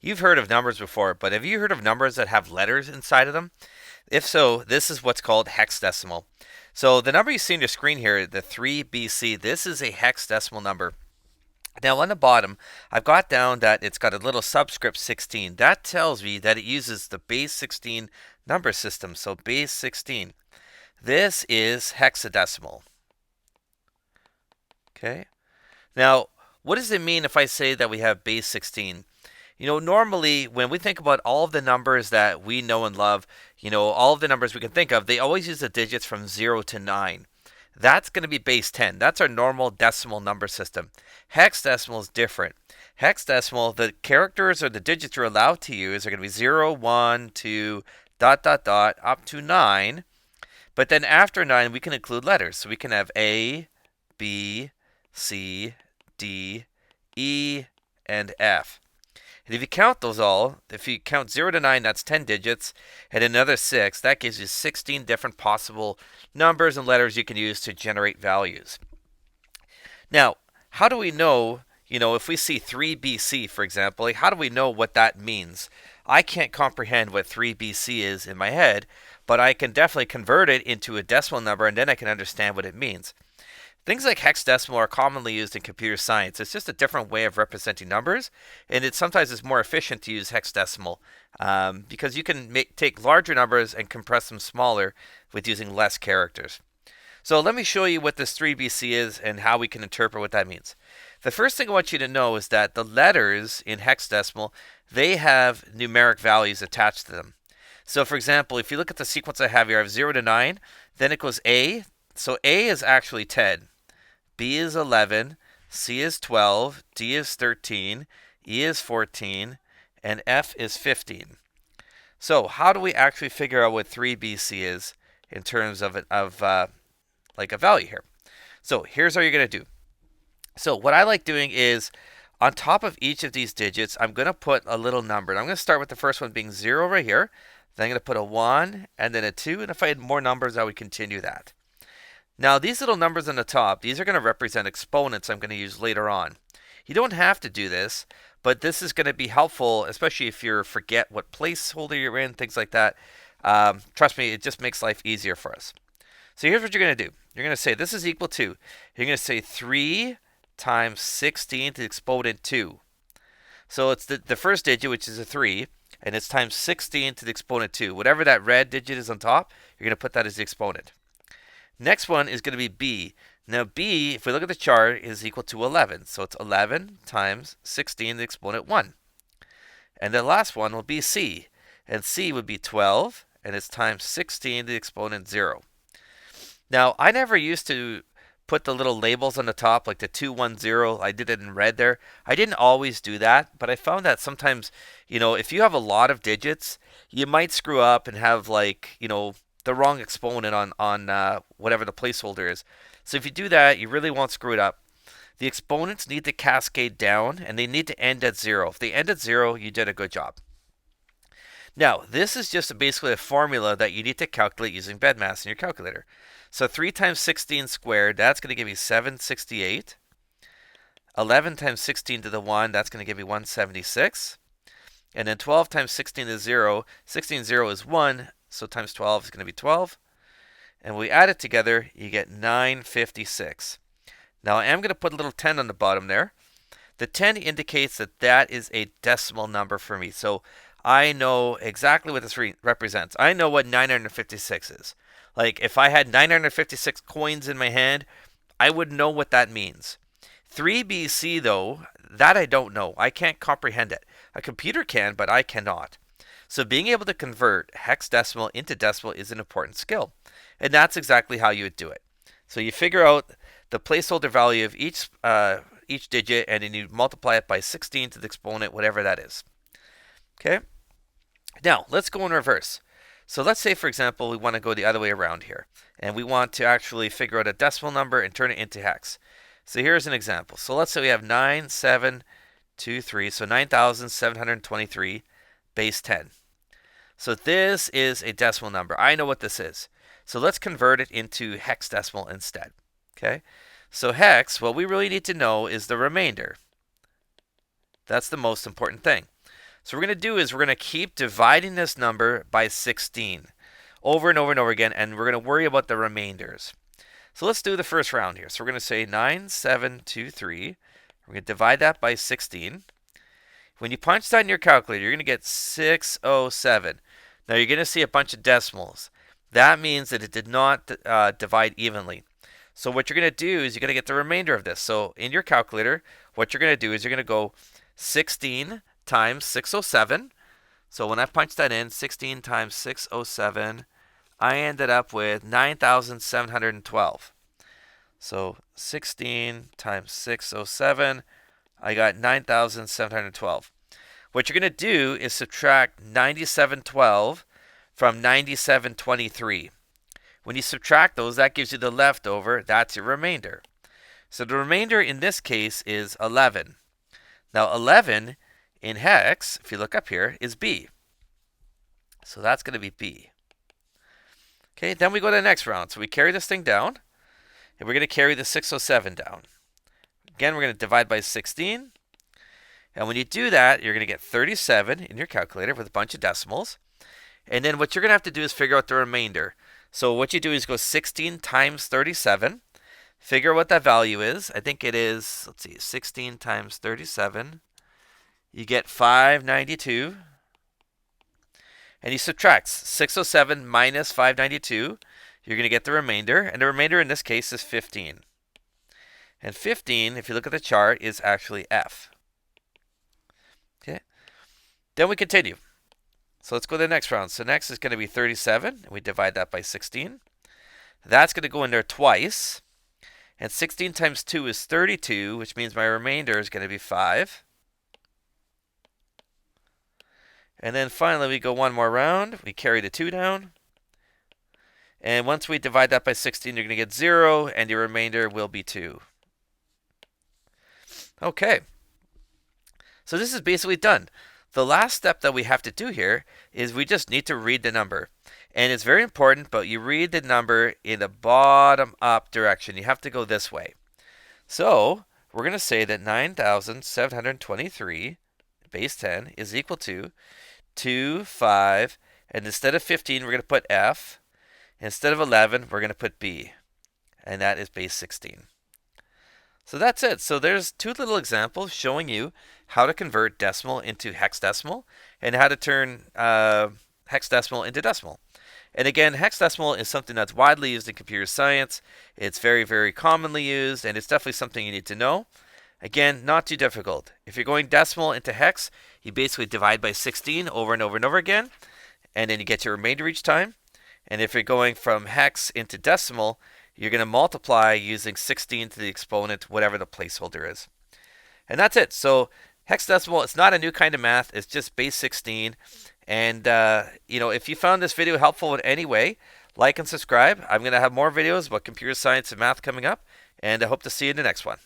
You've heard of numbers before, but have you heard of numbers that have letters inside of them? If so, this is what's called hexadecimal. So the number you see on your screen here, the 3BC, this is a hexadecimal number. Now on the bottom, I've got down that it's got a little subscript 16. That tells me that it uses the base 16 number system. So base 16. This is hexadecimal. Okay. Now, what does it mean if I say that we have base 16? Normally when we think about all of the numbers that we know and love, all of the numbers we can think of, they always use the digits from 0 to 9. That's going to be base 10. That's our normal decimal number system. Hexadecimal is different. Hexadecimal, the characters or the digits you're allowed to use are going to be 0, 1, 2, dot, dot, dot, up to 9. But then after 9, we can include letters. So we can have A, B, C, D, E, and F. And if you count those all, if you count 0 to 9, that's 10 digits, and another 6, that gives you 16 different possible numbers and letters you can use to generate values. Now, how do we know, if we see 3BC, for example, like how do we know what that means? I can't comprehend what 3BC is in my head, but I can definitely convert it into a decimal number, and then I can understand what it means. Things like hexadecimal are commonly used in computer science. It's just a different way of representing numbers, and it sometimes is more efficient to use hexadecimal because you can take larger numbers and compress them smaller with using less characters. So let me show you what this 3BC is and how we can interpret what that means. The first thing I want you to know is that the letters in hexadecimal, they have numeric values attached to them. So for example, if you look at the sequence I have here, I have 0 to 9, then it goes A. So A is actually 10. B is 11, C is 12, D is 13, E is 14, and F is 15. So how do we actually figure out what 3BC is in terms of like a value here? So here's how you're going to do. So what I like doing is on top of each of these digits, I'm going to put a little number. And I'm going to start with the first one being 0 right here. Then I'm going to put a 1 and then a 2. And if I had more numbers, I would continue that. Now these little numbers on the top, these are going to represent exponents I'm going to use later on. You don't have to do this, but this is going to be helpful, especially if you forget what placeholder you're in, things like that. Trust me, it just makes life easier for us. So here's what you're going to do. You're going to say this is equal to, you're going to say 3 times 16 to the exponent 2. So it's the first digit, which is a 3, and it's times 16 to the exponent 2. Whatever that red digit is on top, you're going to put that as the exponent. Next one is going to be B. Now B, if we look at the chart, is equal to 11. So it's 11 times 16 to the exponent 1. And the last one will be C. And C would be 12, and it's times 16 to the exponent 0. Now, I never used to put the little labels on the top, like the 210. I did it in red there. I didn't always do that, but I found that sometimes, if you have a lot of digits, you might screw up and have the wrong exponent on whatever the placeholder is. So if you do that, you really won't screw it up. The exponents need to cascade down, and they need to end at 0. If they end at 0, you did a good job. Now, this is just basically a formula that you need to calculate using BEDMAS in your calculator. So 3 times 16 squared, that's going to give you 768. 11 times 16 to the 1, that's going to give you 176. And then 12 times 16 to 0, 16 0 is 1. So times 12 is going to be 12. And when we add it together, you get 956. Now I am going to put a little 10 on the bottom there. The 10 indicates that that is a decimal number for me. So I know exactly what this represents. I know what 956 is. Like if I had 956 coins in my hand, I would know what that means. 3BC though, that I don't know. I can't comprehend it. A computer can, but I cannot. So being able to convert hexadecimal into decimal is an important skill. And that's exactly how you would do it. So you figure out the placeholder value of each digit, and then you multiply it by 16 to the exponent, whatever that is. Okay? Now, let's go in reverse. So let's say, for example, we want to go the other way around here. And we want to actually figure out a decimal number and turn it into hex. So here's an example. So let's say we have 9723, so 9,723 base 10. So this is a decimal number. I know what this is. So let's convert it into hexadecimal instead. Okay? So hex, what we really need to know is the remainder. That's the most important thing. So what we're going to do is we're going to keep dividing this number by 16 over and over and over again, and we're going to worry about the remainders. So let's do the first round here. So we're going to say 9723. We're going to divide that by 16. When you punch that in your calculator, you're going to get 607. Now you're going to see a bunch of decimals. That means that it did not divide evenly. So what you're going to do is you're going to get the remainder of this. So in your calculator, what you're going to do is you're going to go 16 times 607. So when I punch that in, 16 times 607, I ended up with 9,712. So 16 times 607, I got 9,712. What you're going to do is subtract 9712 from 9723. When you subtract those, that gives you the leftover. That's your remainder. So the remainder in this case is 11. Now 11 in hex, if you look up here, is B. So that's going to be B. Okay, then we go to the next round. So we carry this thing down, and we're going to carry the 607 down. Again, we're going to divide by 16. And when you do that, you're going to get 37 in your calculator with a bunch of decimals. And then what you're going to have to do is figure out the remainder. So what you do is go 16 times 37. Figure out what that value is. I think it is, let's see, 16 times 37. You get 592. And you subtract 607 minus 592. You're going to get the remainder. And the remainder in this case is 15. And 15, if you look at the chart, is actually F. Okay. Then we continue. So let's go to the next round. So next is going to be 37. And we divide that by 16. That's going to go in there twice. And 16 times 2 is 32, which means my remainder is going to be 5. And then finally, we go one more round. We carry the 2 down. And once we divide that by 16, you're going to get 0, and your remainder will be 2. Okay. So this is basically done. The last step that we have to do here is we just need to read the number. And it's very important, but you read the number in the bottom up direction. You have to go this way. So we're going to say that 9,723 base 10 is equal to 2, 5, and instead of 15, we're going to put F. Instead of 11, we're going to put B. And that is base 16. So that's it. So there's 2 little examples showing you how to convert decimal into hexadecimal and how to turn hexadecimal into decimal. And again, hexadecimal is something that's widely used in computer science. It's very, very commonly used, and it's definitely something you need to know. Again, not too difficult. If you're going decimal into hex, you basically divide by 16 over and over and over again, and then you get your remainder each time. And if you're going from hex into decimal, you're going to multiply using 16 to the exponent, whatever the placeholder is. And that's it. So hexadecimal, it's not a new kind of math. It's just base 16. And, if you found this video helpful in any way, like and subscribe. I'm going to have more videos about computer science and math coming up, and I hope to see you in the next one.